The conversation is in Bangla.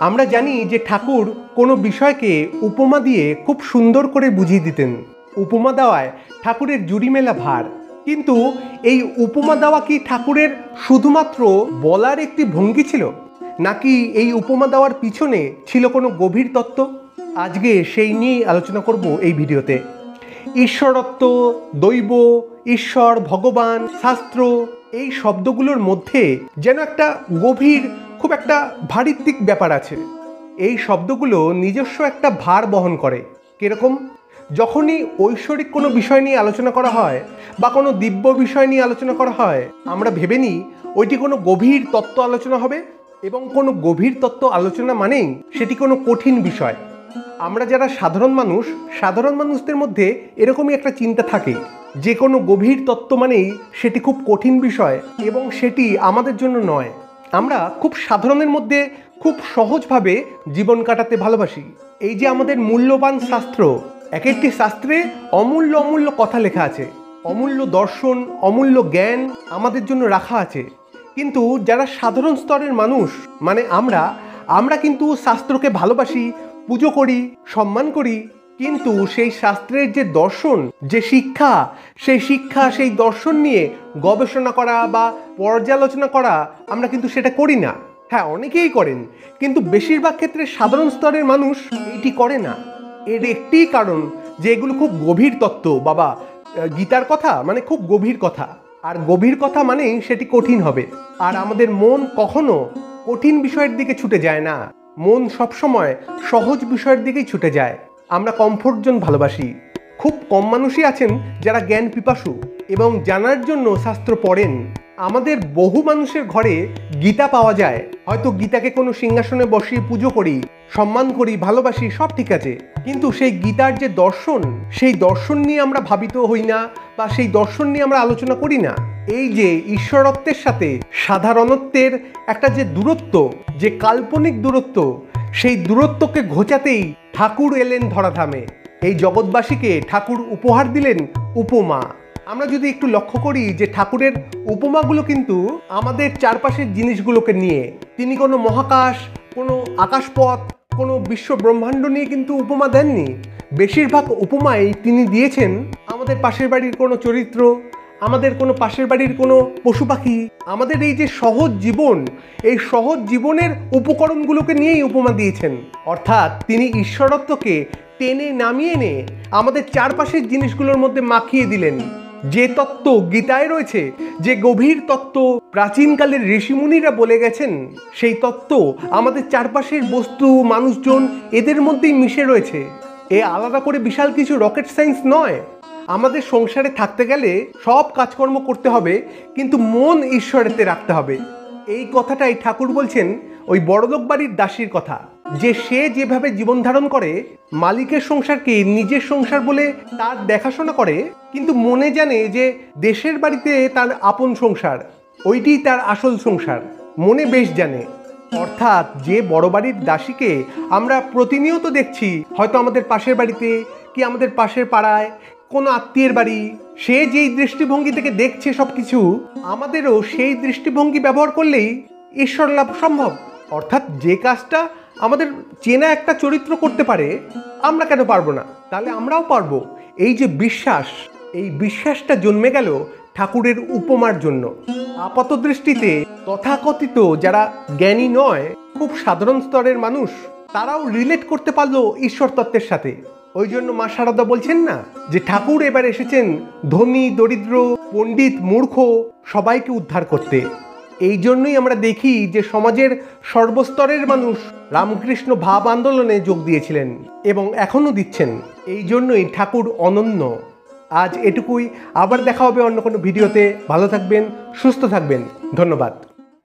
আমরা জানি যে ঠাকুর কোনো বিষয়কে উপমা দিয়ে খুব সুন্দর করে বুঝিয়ে দিতেন। উপমা দেওয়ায় ঠাকুরের জুড়ি মেলা ভার। কিন্তু এই উপমা দেওয়া কি ঠাকুরের শুধুমাত্র বলার একটি ভঙ্গি ছিল, নাকি এই উপমা দেওয়ার পিছনে ছিল কোনো গভীর তত্ত্ব? আজকে সেই নিয়েই আলোচনা করব এই ভিডিওতে। ঈশ্বরত্ব, দৈব, ঈশ্বর, ভগবান, শাস্ত্র, এই শব্দগুলোর মধ্যে যেন একটা গভীর, খুব একটা ভারিত্বিক ব্যাপার আছে। এই শব্দগুলো নিজস্ব একটা ভার বহন করে। কিরকম? যখনই ঐশ্বরিক কোনো বিষয় নিয়ে আলোচনা করা হয় বা কোনো দিব্য বিষয় নিয়ে আলোচনা করা হয়, আমরা ভেবে নিই ওইটি কোনো গভীর তত্ত্ব আলোচনা হবে, এবং কোনো গভীর তত্ত্ব আলোচনা মানেই সেটি কোনো কঠিন বিষয়। আমরা যারা সাধারণ মানুষদের মধ্যে এরকমই একটা চিন্তা থাকে যে কোনো গভীর তত্ত্ব মানেই সেটি খুব কঠিন বিষয় এবং সেটি আমাদের জন্য নয়। আমরা খুব সাধারণের মধ্যে খুব সহজভাবে জীবন কাটাতে ভালোবাসি। এই যে আমাদের মূল্যবান শাস্ত্র, এক একটি শাস্ত্রে অমূল্য অমূল্য কথা লেখা আছে, অমূল্য দর্শন, অমূল্য জ্ঞান আমাদের জন্য রাখা আছে। কিন্তু যারা সাধারণ স্তরের মানুষ মানে আমরা কিন্তু শাস্ত্রকে ভালোবাসি, পুজো করি, সম্মান করি, কিন্তু সেই শাস্ত্রের যে দর্শন, যে শিক্ষা, সেই দর্শন নিয়ে গবেষণা করা বা পর্যালোচনা করা আমরা কিন্তু সেটা করি না। হ্যাঁ, অনেকেই করেন, কিন্তু বেশিরভাগ ক্ষেত্রে সাধারণ স্তরের মানুষ এইটি করে না। এর একটি কারণ যে এগুলো খুব গভীর তত্ত্ব। বাবা, গীতার কথা মানে খুব গভীর কথা, আর গভীর কথা মানেই সেটি কঠিন হবে। আর আমাদের মন কখনো কঠিন বিষয়ের দিকে ছুটে যায় না, মন সবসময় সহজ বিষয়ের দিকেই ছুটে যায়। আমরা কমফোর্ট জোন ভালোবাসি। খুব কম মানুষই আছেন যারা জ্ঞান পিপাসু এবং জানার জন্য শাস্ত্র পড়েন। আমাদের বহু মানুষের ঘরে গীতা পাওয়া যায়, হয়তো গীতাকে কোনো সিংহাসনে বসিয়ে পুজো করি, সম্মান করি, ভালোবাসি, সব ঠিক আছে, কিন্তু সেই গীতার যে দর্শন, সেই দর্শন নিয়ে আমরা ভাবিত হই না বা সেই দর্শন নিয়ে আমরা আলোচনা করি না। এই যে ঈশ্বরত্বের সাথে সাধারণত্বের একটা যে দূরত্ব, যে কাল্পনিক দূরত্ব, সেই দূরত্বকে ঘোচাতেই ঠাকুর এলেন ধরাধামে। এই জগৎবাসীকে ঠাকুর উপহার দিলেন উপমা। আমরা যদি একটু লক্ষ্য করি যে ঠাকুরের উপমাগুলো কিন্তু আমাদের চারপাশের জিনিসগুলোকে নিয়ে, তিনি কোনো মহাকাশ, কোনো আকাশপথ, কোনো বিশ্ব ব্রহ্মাণ্ড নিয়ে কিন্তু উপমা দেননি। বেশিরভাগ উপমাই তিনি দিয়েছেন আমাদের পাশের বাড়ির কোনো চরিত্র, আমাদের কোনো পাশের বাড়ির কোনো পশু পাখি, আমাদের এই যে সহজ জীবন, এই সহজ জীবনের উপকরণগুলোকে নিয়েই উপমা দিয়েছেন। অর্থাৎ তিনি ঈশ্বরত্বকে টেনে নামিয়ে এনে আমাদের চারপাশের জিনিসগুলোর মধ্যে মাখিয়ে দিলেন। যে তত্ত্ব গীতায় রয়েছে, যে গভীর তত্ত্ব প্রাচীনকালের ঋষিমুনিরা বলে গেছেন, সেই তত্ত্ব আমাদের চারপাশের বস্তু, মানুষজন, এদের মধ্যেই মিশে রয়েছে। এ আলাদা করে বিশাল কিছু রকেট সায়েন্স নয়। আমাদের সংসারে থাকতে গেলে সব কাজকর্ম করতে হবে, কিন্তু মন ঈশ্বরেতে রাখতে হবে। এই কথাটাই ঠাকুর বলছেন ওই বড়লোক বাড়ির দাসীর কথা, যে সে যেভাবে জীবন ধারণ করে, মালিকের সংসারকে নিজের সংসার বলে তার দেখাশোনা করে, কিন্তু মনে জানে যে দেশের বাড়িতে তার আপন সংসার, ওইটিই তার আসল সংসার, মনে বেশ জানে। অর্থাৎ যে বড় বাড়ির দাসীকে আমরা প্রতিনিয়ত দেখছি, হয়তো আমাদের পাশের বাড়িতে কি আমাদের পাশের পাড়ায় কোনো আত্মীয়ের বাড়ি, সে যেই দৃষ্টিভঙ্গি থেকে দেখছে সব কিছু, আমাদেরও সেই দৃষ্টিভঙ্গি ব্যবহার করলেই ঈশ্বর লাভ সম্ভব। অর্থাৎ যে কাজটা আমাদের চেনা একটা চরিত্র করতে পারে, আমরা কেন পারবো না? তাহলে আমরাও পারবো। এই যে বিশ্বাস, এই বিশ্বাসটা জন্মে গেল ঠাকুরের উপমার জন্য। আপাত দৃষ্টিতে তথাকথিত যারা জ্ঞানী নয়, খুব সাধারণ স্তরের মানুষ, তারাও রিলেট করতে পারলো ঈশ্বর তত্ত্বের সাথে। ওই জন্য মা শারদা বলছেন না যে ঠাকুর এবার এসেছেন ধনী, দরিদ্র, পণ্ডিত, মূর্খ সবাইকে উদ্ধার করতে। এই জন্যই আমরা দেখি যে সমাজের সর্বস্তরের মানুষ রামকৃষ্ণ ভাব আন্দোলনে যোগ দিয়েছিলেন এবং এখনও দিচ্ছেন। এই জন্যই ঠাকুর অনন্য। আজ এটুকুই, আবার দেখা হবে অন্য কোনো ভিডিওতে। ভালো থাকবেন, সুস্থ থাকবেন, ধন্যবাদ।